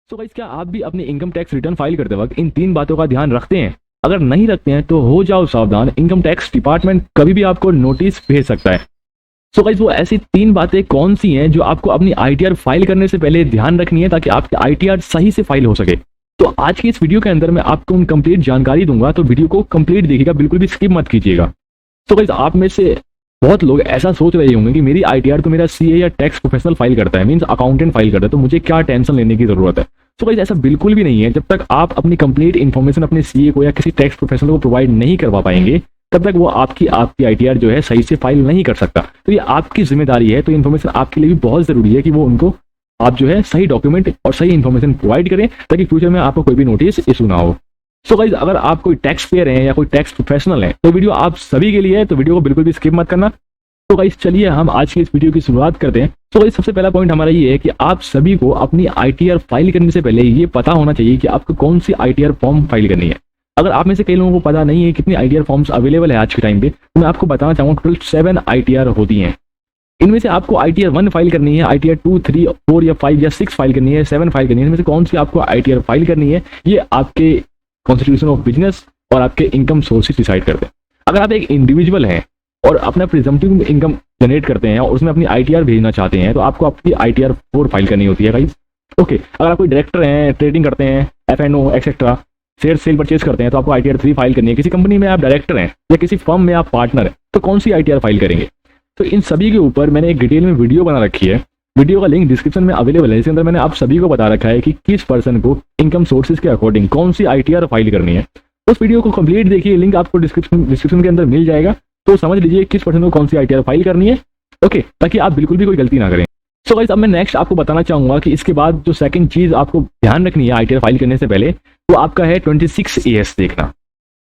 So guys, क्या आप भी अपनी इनकम टैक्स रिटर्न फाइल करते वक्त इन तीन बातों का ध्यान रखते हैं? अगर नहीं रखते हैं तो हो जाओ सावधान, इनकम टैक्स डिपार्टमेंट कभी भी आपको नोटिस भेज सकता है। सो गाइस, वो ऐसी तीन बातें कौन सी हैं जो आपको अपनी आईटीआर फाइल करने से पहले ध्यान रखनी है ताकि आपकी आईटीआर सही से फाइल हो सके। तो आज की इस वीडियो के अंदर मैं आपको उन कंप्लीट जानकारी दूंगा, तो वीडियो को कंप्लीट देखिएगा, बिल्कुल भी स्किप मत कीजिएगा। तो गाइस, आप में से बहुत लोग ऐसा सोच रहे होंगे कि मेरी आईटीआर तो मेरा सीए या टैक्स प्रोफेशनल फाइल करता है, मींस अकाउंटेंट फाइल करता है, तो मुझे क्या टेंशन लेने की जरूरत है। तो गाइस, ऐसा बिल्कुल भी नहीं है। जब तक आप अपनी कंप्लीट इन्फॉर्मेशन अपने सीए को या किसी टैक्स प्रोफेशनल को प्रोवाइड नहीं करवा पाएंगे, तब तक वो आपकी आईटीआर जो है सही से फाइल नहीं कर सकता। तो ये आपकी जिम्मेदारी है। तो इन्फॉर्मेशन आपके लिए भी बहुत जरूरी है कि वो उनको आप जो है सही डॉक्यूमेंट और सही इन्फॉर्मेशन प्रोवाइड करें ताकि फ्यूचर में आपको कोई भी नोटिस इशू ना हो। सो गाइस, अगर आप कोई टैक्स पेयर हैं या कोई टैक्स प्रोफेशनल हैं तो वीडियो आप सभी के लिए है, तो वीडियो को बिल्कुल भी स्किप मत करना। तो गाइस, चलिए हम आज की इस वीडियो की शुरुआत करते हैं। तो गाइस, सबसे पहला पॉइंट हमारा ये है कि आप सभी को अपनी आईटीआर फाइल करने से पहले ये पता होना चाहिए कि आपको कौन सी आईटीआर फॉर्म फाइल करनी है। अगर आप में से कई लोगों को पता नहीं है कितनी आईटीआर फॉर्म्स अवेलेबल है आज के टाइम पे, तो मैं आपको बताना चाहूँगा टोटल 7 आईटीआर होती हैं। इनमें से आपको आईटीआर 1 फाइल करनी है, आईटीआर 2, 3, 4 या 5 या 6 फाइल करनी है, 7 फाइल करनी है। इनमें से कौन सी आपको आईटीआर फाइल करनी है, ये आपके कॉन्स्टिट्यूशन ऑफ बिजनेस और आपके इनकम सोर्सेज डिसाइड करते हैं। अगर आप एक इंडिविजुअल हैं और अपना प्रिजम्पटिव इनकम जनरेट करते हैं और उसमें अपनी आईटीआर भेजना चाहते हैं, तो आपको अपनी आईटीआर 4 फाइल करनी होती है गाइस। ओके, अगर आप कोई डायरेक्टर हैं, ट्रेडिंग करते हैं, FNO etcetera, share sale purchase करते हैं, तो आपको आईटीआर 3 फाइल करनी है। किसी कंपनी में आप डायरेक्टर हैं या किसी फर्म में आप पार्टनर हैं, तो कौन सी आईटीआर फाइल करेंगे। तो इन सभी के ऊपर मैंने एक डिटेल में वीडियो बना रखी है। वीडियो का लिंक डिस्क्रिप्शन में अवेलेबल है। इसके अंदर मैंने आप सभी को बता रखा है कि किस पर्सन को इनकम सोर्सेज के अकॉर्डिंग कौन सी आईटीआर फाइल करनी है। उस वीडियो को कंप्लीट देखिए, लिंक आपको डिस्क्रिप्शन के अंदर मिल जाएगा। तो समझ लीजिए किस पर्सन को कौन सी आईटीआर फाइल करनी है, ओके, ताकि आप बिल्कुल भी कोई गलती ना करें। सो गाइस, अब मैं नेक्स्ट आपको बताना चाहूंगा कि इसके बाद जो सेकंड चीज आपको ध्यान रखनी है आईटीआर फाइल करने से पहले, वो आपका है 26AS देखना।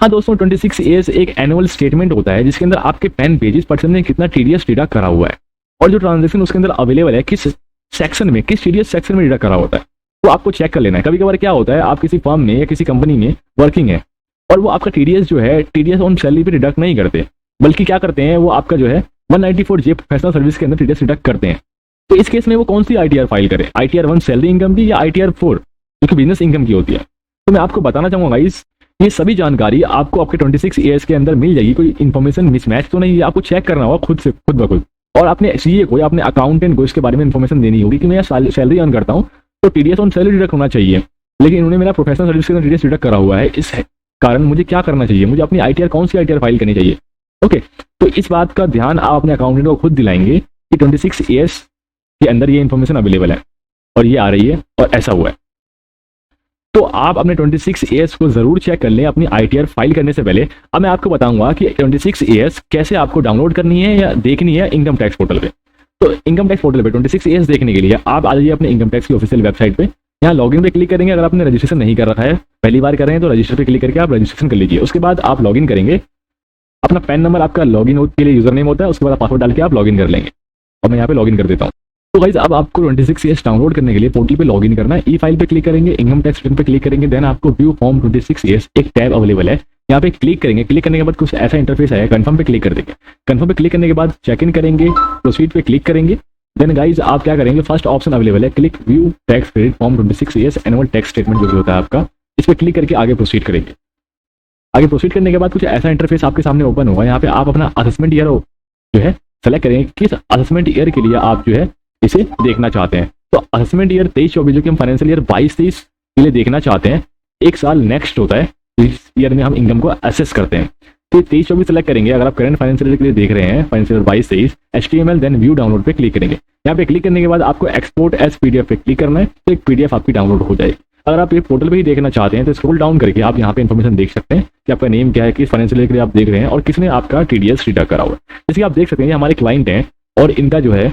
हाँ दोस्तों, 26AS एक एनुअल स्टेटमेंट होता है जिसके अंदर आपके 10 पेजेस पर्सन ने कितना टीडीएस डिडक्ट करा हुआ है और जो ट्रांजेक्शन उसके अंदर अवेलेबल है किस सेक्शन में, किस टीडीएस सेक्शन में डिडक्ट करा होता है, वो आपको चेक कर लेना है। कभी कभार क्या होता है, आप किसी फर्म में या किसी कंपनी में वर्किंग है और वो आपका टीडीएस जो है टीडीएस ऑन सैलरी पे डिडक्ट नहीं करते, बल्कि क्या करते हैं, वो आपका जो है 194J प्रोफेशनल सर्विस के अंदर टीडीएस डिडक्ट करते हैं। तो इस केस में वो कौन सी आईटीआर फाइल करे, आईटीआर 1 सैलरी इनकम की या आईटीआर 4 जो कि बिजनेस इनकम की होती है। तो मैं आपको बताना चाहूंगा गाइस, ये सभी जानकारी आपको आपके 26AS के अंदर मिल जाएगी। कोई इन्फॉर्मेशन मिसमैच तो नहीं है, आपको चेक करना होगा खुद से, खुद ब खुद। और अपने सीए को या अपने अकाउंटेंट को इसके बारे में इन्फॉर्मेशन देनी होगी कि मैं सैलरी अर्न करता हूँ तो टीडीएस ऑन सैलरी डिडक्ट होना चाहिए, लेकिन इन्होंने मेरा प्रोफेशनल सर्विस के अंदर टीडीएस डिडक्ट करा हुआ है। इस कारण मुझे क्या करना चाहिए, मुझे अपनी आईटीआर कौन सी आईटीआर फाइल करनी चाहिए। ओके, तो इस बात का ध्यान आप अपने अकाउंटेंट को खुद दिलाएंगे कि 26AS के अंदर ये इन्फॉर्मेशन अवेलेबल है और ये आ रही है और ऐसा हुआ है। तो आप अपने 26AS को जरूर चेक कर लें अपनी आईटीआर फाइल करने से पहले। अब मैं आपको बताऊंगा कि 26AS कैसे आपको डाउनलोड करनी है या देखनी है इनकम टैक्स पोर्टल पे। तो इनकम टैक्स पोर्टल पे 26AS देखने के लिए आप आ जाइए अपने इनकम टैक्स की ऑफिशियल वेबसाइट पे। यहाँ लॉगिन पे क्लिक करेंगे। अगर आपने रजिस्ट्रेशन नहीं कर रखा है, पहली बार कर रहे हैं, तो रजिस्टर पे क्लिक करके आप रजिस्ट्रेशन कर लीजिए। उसके बाद आप लॉगिन करेंगे, अपना पैन नंबर आपका लॉगिन के लिए यूजर नेम होता है, उसके बाद पासवर्ड डाल के आप लॉगिन कर लेंगे। और मैं यहाँ पे लॉगिन कर देता हूँ। तो गाइस, अब आपको 26AS डाउनलोड करने के लिए पोर्टल पे लॉगिन करना है। ई फाइल पे क्लिक करेंगे, इनकम टैक्स रिटर्न पे क्लिक करेंगे, देन आपको व्यू फॉर्म 26AS एक टैब अवेलेबल है, यहाँ पे क्लिक करेंगे। क्लिक करने के बाद कुछ ऐसा इंटरफेस आएगा, कंफर्म पे क्लिक कर देंगे। कंफर्म पे क्लिक करने के बाद चेक इन करेंगे, प्रोसीड पे क्लिक करेंगे। देन गाइस, आप क्या करेंगे, फर्स्ट ऑप्शन अवेलेबल है, click view tax credit form 26AS annual tax statement जो भी होता है आपका, इस पर क्लिक करके आगे प्रोसीड करेंगे। आगे प्रोसीड करने के बाद कुछ ऐसा इंटरफेस आपके सामने ओपन होगा। यहाँ पे आप अपना असेसमेंट ईयर जो है सेलेक्ट करेंगे, किस असेसमेंट ईयर के लिए आप जो है इसे देखना चाहते हैं। तो असेसमेंट ईयर 23-24 जो कि हम फाइनेंशियल ईयर 22-23 के लिए देखना चाहते हैं, एक साल नेक्स्ट होता है, इस ईयर में हम इनकम को असेस करते हैं। तो 23-24 सेलेक्ट करेंगे। अगर आप करंट फाइनेंशियल ईयर के लिए देख रहे हैं, financial year 22-23, HTML then view download पे क्लिक करेंगे। यहाँ पे क्लिक करने के बाद आपको एक्सपोर्ट एज PDF पे क्लिक करना है, तो एक PDF आपकी डाउनलोड हो जाएगी। अगर आप ये पोर्टल पे ही देखना चाहते हैं तो स्क्रॉल डाउन करके आप यहाँ पे इन्फॉर्मेशन देख सकते हैं कि आपका नेम क्या है, किस फाइनेंशियल ईयर के लिए आप देख रहे हैं और किसने आपका टीडीएस डिडक्ट करा हुआ है। जैसे आप देख सकते हैं, हमारे क्लाइंट हैं और इनका जो है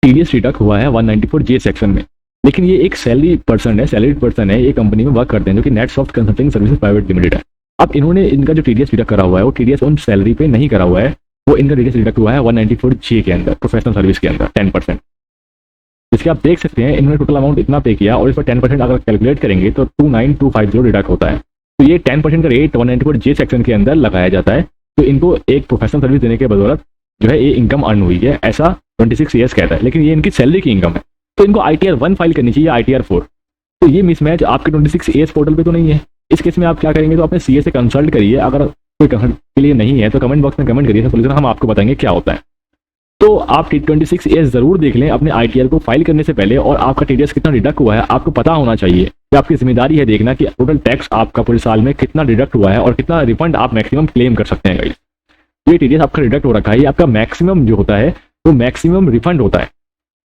टीडीएस डिडक्ट हुआ है 194J सेक्शन में, लेकिन ये एक सैलरी पर्सन है, सैलरीड पर्सन है, ये कंपनी में वर्क करते हैं जो कि नेटसॉफ्ट कंसल्टिंग सर्विसेज प्राइवेट लिमिटेड है। अब इन्होंने इनका जो टीडीएस डिडक्ट करा हुआ है वो टीडीएस ऑन सैलरी पे नहीं करा हुआ है, वो इनका टीडीएस डिडक्ट हुआ है 194J के अंदर, प्रोफेशनल सर्विस के अंदर 10%। जिसके आप देख सकते हैं इन्होंने टोटल अमाउंट इतना पे किया और इस पर 10% अगर कैलकुलेट करेंगे तो 29250 डिडक्ट होता है। तो ये 10% का रेट 194J सेक्शन के अंदर लगाया जाता है। तो इनको एक प्रोफेशनल सर्विस देने के बदौलत जो है ये इनकम अर्न हुई है, ऐसा 26AS कहता है, लेकिन ये इनकी सैलरी की इनकम है। तो इनको आईटीआर 1 फाइल करनी चाहिए, आईटीआर 4। तो ये मिसमैच आपके 26AS पोर्टल पे तो नहीं है। इस केस में आप क्या करेंगे, तो अपने सीए से कंसल्ट करिए। अगर कोई क्लियर नहीं है तो कमेंट बॉक्स में कमेंट करिए, सोल्यूशन हम आपको बताएंगे क्या होता है। तो आप T26AS जरूर देख लें अपने ITR को फाइल करने से पहले, और आपका TDS कितना डिडक्ट हुआ है आपको पता होना चाहिए। ये आपकी जिम्मेदारी है देखना कि टोटल टैक्स आपका पूरे साल में कितना डिडक्ट हुआ है और कितना रिफंड आप मैक्सिमम क्लेम कर सकते हैं गाइस। ये TDS आपका डिडक्ट हो रखा है, ये आपका मैक्सिमम जो होता है वो मैक्सिमम रिफंड होता है।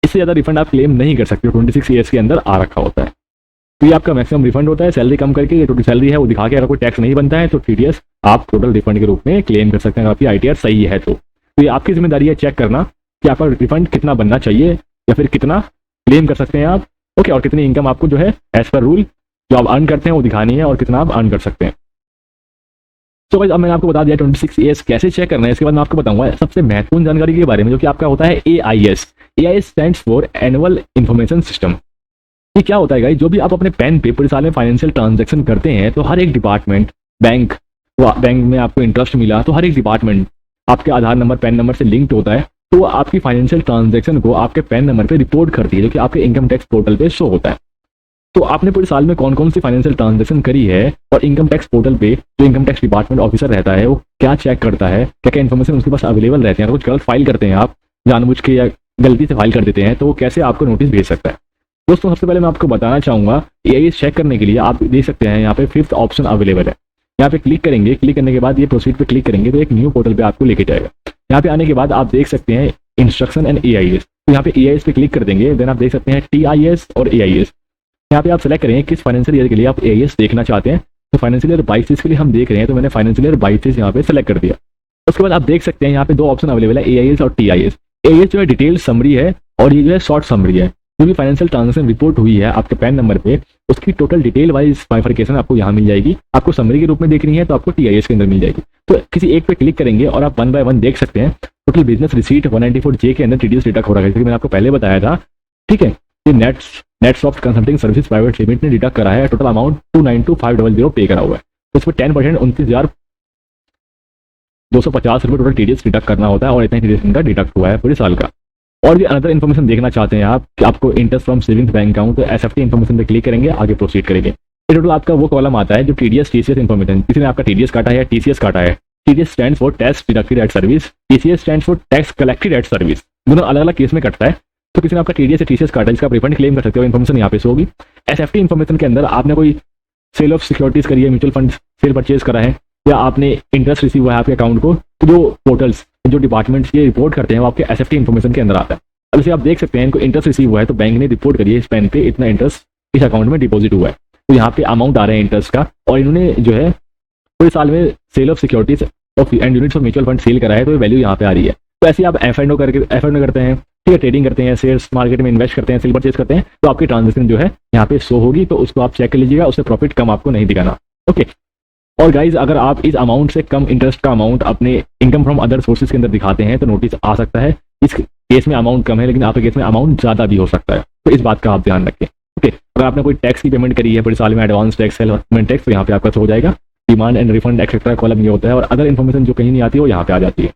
इससे ज़्यादा रिफंड आप क्लेम नहीं कर सकते, 26AS के अंदर आ रखा होता है। तो ये आपका मैक्सिमम रिफंड होता है, सैलरी कम करके ये टोटल सैलरी है वो दिखा के अगर कोई टैक्स नहीं बनता है तो TDS आप टोटल रिफंड के रूप में क्लेम कर सकते हैं अगर आपकी ITR सही है। तो ये आपकी जिम्मेदारी है चेक करना कि आपका रिफंड कितना बनना चाहिए या फिर कितना क्लेम कर सकते हैं आप। ओके, और कितनी इनकम आपको जो है एज पर रूल जो आप अर्न करते हैं वो दिखानी है और कितना आप अर्न कर सकते हैं। तो भाई अब मैंने आपको बता दिया 26AS कैसे चेक करना है। इसके बाद मैं आपको बताऊंगा सबसे महत्वपूर्ण जानकारी के बारे में, जो कि आपका होता है AIS। AIS stands for annual information system. ये क्या होता है गाइस, जो भी आप अपने पेन पे पूरे साल में फाइनेंशियल ट्रांजैक्शन करते हैं तो हर एक डिपार्टमेंट, बैंक में आपको इंटरेस्ट मिला तो हर एक डिपार्टमेंट आपके आधार नंबर पैन नंबर से लिंक्ड होता है, तो वो आपकी फाइनेंशियल ट्रांजैक्शन को आपके पैन नंबर पे रिपोर्ट करती है, जो कि आपके इनकम टैक्स पोर्टल पे शो होता है। तो आपने पूरे साल में कौन कौन सी फाइनेंशियल ट्रांजैक्शन करी है और इनकम टैक्स पोर्टल पे जो इनकम टैक्स डिपार्टमेंट ऑफिसर रहता है वो क्या चेक करता है, क्या क्या इन्फॉर्मेशन उसके पास अवेलेबल रहते हैं। अगर कुछ गलत फाइल करते हैं आप जानबूझ के या गलती से फाइल कर देते हैं तो वो कैसे आपको नोटिस भेज सकता है। दोस्तों सबसे पहले मैं आपको बताना चाहूंगा AIS चेक करने के लिए आप देख सकते हैं यहाँ पे 5th ऑप्शन अवेलेबल है। यहाँ पे क्लिक करेंगे, क्लिक करने के बाद ये प्रोसीड पे क्लिक करेंगे तो एक न्यू पोर्टल पे आपको लेके जाएगा। यहाँ पे आने के बाद आप देख सकते हैं इंस्ट्रक्शन एंड AIS। तो यहाँ पे AIS पे क्लिक कर देंगे, देन आप देख सकते हैं TIS और AIS। यहाँ पे आप सेलेक्ट करेंगे किस फाइनेंशियल ईयर के लिए आप AIS देखना चाहते हैं। तो फाइनेंशियल ईयर 22 के लिए हम देख रहे हैं, तो मैंने फाइनेंशियल ईयर 22 यहाँ पे सेलेक्ट कर दिया। उसके बाद आप देख सकते हैं यहाँ पे 2 ऑप्शन अवेलेबल है, AIS और TIS। AIS जो है डिटेल समरी है और ये जो है शॉर्ट समरी है। जो भी फाइनेंशियल ट्रांजैक्शन रिपोर्ट हुई है आपके पैन नंबर पे उसकी टोटल डिटेल वाइज बाइफरकेशन आपको यहाँ मिल जाएगी। आपको समरी के रूप में देखनी है तो आपको TIS के अंदर मिल जाएगी। तो किसी एक पे क्लिक करेंगे और आप 1 बाय 1 देख सकते हैं। टोटल बिजनेस रिसीट 194J के अंदर TDS डिडक्ट हो रहा है, मैंने आपको पहले बताया था। ठीक है, ये नेटसॉफ्ट कंसल्टिंग सर्विसेज प्राइवेट लिमिटेड ने डिडक्ट करा है, टोटल अमाउंट 292,500 पे करा हुआ है। तो इसमें 10% 29,250 रुपये टोटल TDS डिडक्ट करना होता है और इतना TDS इनका डिडक्ट हुआ है पूरे साल का। और भी अनदर इन्फॉर्मेशन देखना चाहते हैं आप कि आपको interest from savings bank account, तो SFT इन्फॉर्मेशन पे क्लिक करेंगे, आगे प्रोसीड करेंगे। ये टोटल आपका वो कॉलम आता है जो TDS TCS इन्फॉर्मेशन, किसी ने आपका TDS काटा है या TCS काटा है। TDS stands for tax deducted at service, TCS stands for tax collected at service. दोनों अलग अलग केस में कटता है। तो किसी ने आपका TDS या TCS काटा जिसका आप रिफंड क्लेम कर सकते हो, इन्फॉर्मेशन यहाँ पे शो होगी। SFT इन्फॉर्मेशन के अंदर आपने कोई सेल ऑफ सिक्योरिटीज करी है, म्यूचुअल फंड सेल परचेज करा है या आपने इंटरेस्ट रिसीव हुआ है आपके अकाउंट को, तो जो पोर्टल्स जो डिपार्टमेंट्स ये रिपोर्ट करते हैं वो आपके SFT इन्फॉर्मेशन के अंदर आता है। अब जैसे आप देख सकते हैं इनको इंटरेस्ट रिसीव हुआ है तो बैंक ने रिपोर्ट करी है इस पेन पे इतना इंटरेस्ट इस अकाउंट में डिपॉजिट हुआ है, तो यहाँ पे अमाउंट आ रहा है इंटरेस्ट का। और इन्होंने जो है पूरे साल में sale of securities and units of mutual fund sale करा है, तो वैल्यू यहाँ पे आ रही है। तो ऐसे आप F&O करते हैं, ठीक है, ट्रेडिंग करते हैं, शेयर्स मार्केट में इन्वेस्ट करते हैं, सेल परचेज करते हैं, तो आपकी ट्रांजेक्शन जो है यहाँ पे शो होगी, तो उसको आप चेक कर लीजिएगा, उससे प्रॉफिट कम आपको नहीं दिखाना। ओके, और गाइज अगर आप इस अमाउंट से कम इंटरेस्ट का अमाउंट अपने इनकम फ्रॉम अदर सोर्सेज के अंदर दिखाते हैं तो नोटिस आ सकता है। इस केस में अमाउंट कम है लेकिन आपके केस में अमाउंट ज़्यादा भी हो सकता है, तो इस बात का आप ध्यान रखें। ओके, अगर आपने कोई टैक्स की पेमेंट करी है पूरे साल में, एडवांस टैक्स, सेलमेंट टैक्स, तो यहाँ पे आपका हो जाएगा। Demand and refund etcetera column ये होता है और अदर इन्फॉर्मेशन जो कहीं नहीं आती है वो यहाँ पे आ जाती है।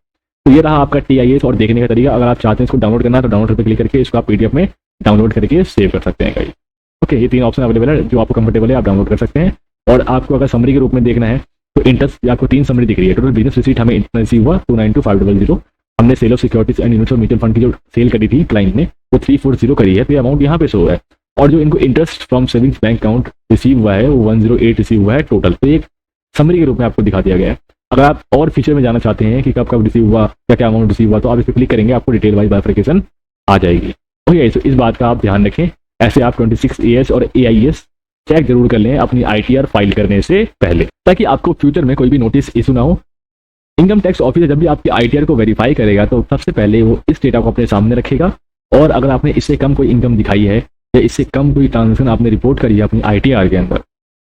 तो ये रहा आपका TIS और देखने का तरीका। अगर आप चाहते हैं इसको डाउनलोड करना है तो डाउनलोड पर क्लिक करके इसको आप PDF में डाउनलोड करके सेव कर सकते हैं गाइस। ओके, ये 3 ऑप्शन अवेलेबल है, जो आपको कंफर्टेबल है आप डाउनलोड कर सकते हैं। और आपको अगर समरी के रूप में देखना है तो इंटरेस्ट आपको 3 समरी दिख रही है। टोटल बिजनेस रिसीट हमें रिसीव हुआ 292,500। हमने sale of securities and units of mutual fund की जो सेल करी थी क्लाइंट ने वो 340 करी है, तो ये अमाउंट यहाँ पे शो है। और जो इनको interest from savings bank account receive हुआ है वो 108 रिसीव हुआ है टोटल। तो एक समरी के रूप में आपको दिखा दिया गया है। अगर आप और फीचर में जाना चाहते हैं कि कब कब रिसीव हुआ, क्या क्या अमाउंट रिसीव हुआ, तो आप इस पर क्लिक करेंगे, आपको डिटेल वाइज बाइफरकेशन आ जाएगी। ओके, तो इस बात का आप ध्यान रखें। ऐसे आप 26AS और AIS चेक जरूर कर लें अपनी ITR फाइल करने से पहले, ताकि आपको फ्यूचर में कोई भी नोटिस इशू ना हो। इनकम टैक्स ऑफिसर जब भी आपकी ITR को वेरीफाई करेगा तो सबसे पहले वो इस डेटा को अपने सामने रखेगा, और अगर आपने इससे कम कोई इनकम दिखाई है या इससे कम कोई ट्रांजेक्शन आपने रिपोर्ट करी है अपनी ITR के अंदर,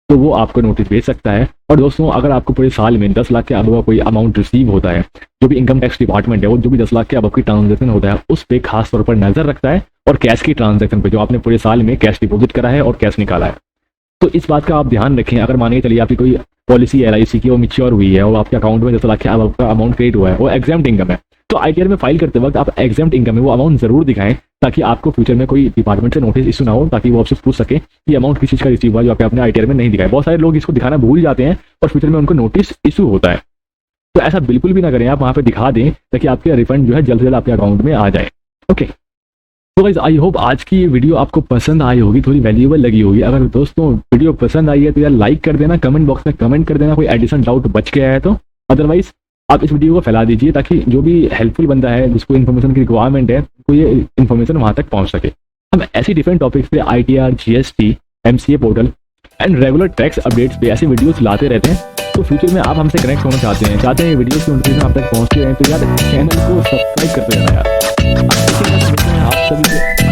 तो वो आपको नोटिस भेज सकता है। और दोस्तों, अगर आपको पूरे साल में 10 लाख के अबव कोई अमाउंट रिसीव होता है, जो भी इनकम टैक्स डिपार्टमेंट है वो जो भी 10 लाख के अबव की ट्रांजेक्शन होता है उस पर खास तौर पर नजर रखता है, और कैश की ट्रांजेक्शन पे जो आपने पूरे साल में कैश डिपॉजिट करा है और कैश निकाला है। तो इस बात का आप ध्यान रखें। अगर मान के चलिए आपकी कोई पॉलिसी LIC की वो मिच्योर हुई है और आपके अकाउंट में 10 लाख के अबव का अमाउंट क्रेडिट हुआ है, वो एग्जाम्प्ट इनकम है, तो आईटीआर में फाइल करते वक्त आप एग्जाम्प्ट इनकम है वो अमाउंट जरूर दिखाएं, ताकि आपको फ्यूचर में कोई डिपार्टमेंट से नोटिस इशू ना हो, ताकि वो आपसे पूछ सके कि अमाउंट किस चीज का रिसीव हुआ जो आपके अपने आईटीआर में नहीं दिखाए। बहुत सारे लोग इसको दिखाना भूल जाते हैं और फ्यूचर में उनको नोटिस इशू होता है। तो ऐसा बिल्कुल भी ना करें, आप वहाँ पे दिखा दें ताकि आपके रिफंड जो है जल्द से जल्द आपके अकाउंट में आ जाए। ओके, तो गाइस आई होप आज की ये वीडियो आपको पसंद आई होगी, थोड़ी वैल्यूएबल लगी होगी। अगर दोस्तों वीडियो पसंद आई है तो यार लाइक कर देना, कमेंट बॉक्स में कमेंट कर देना कोई एडिशनल डाउट बच गया है तो। अदरवाइज आप इस वीडियो को फैला दीजिए ताकि जो भी हेल्पफुल बंदा है जिसको इन्फॉर्मेशन की रिक्वायरमेंट है तो ये इन्फॉर्मेशन वहाँ तक पहुँच सके। हम ऐसी डिफरेंट टॉपिक्स पे ITR, GST, MCA portal and regular tax updates पे ऐसे वीडियोस लाते रहते हैं। तो फ्यूचर में आप हमसे कनेक्ट होना चाहते हैं वीडियोस की नोटिफिकेशन आप तक पहुँचते हैं तो यार चैनल को सब्सक्राइब करते रहना यार। आप सभी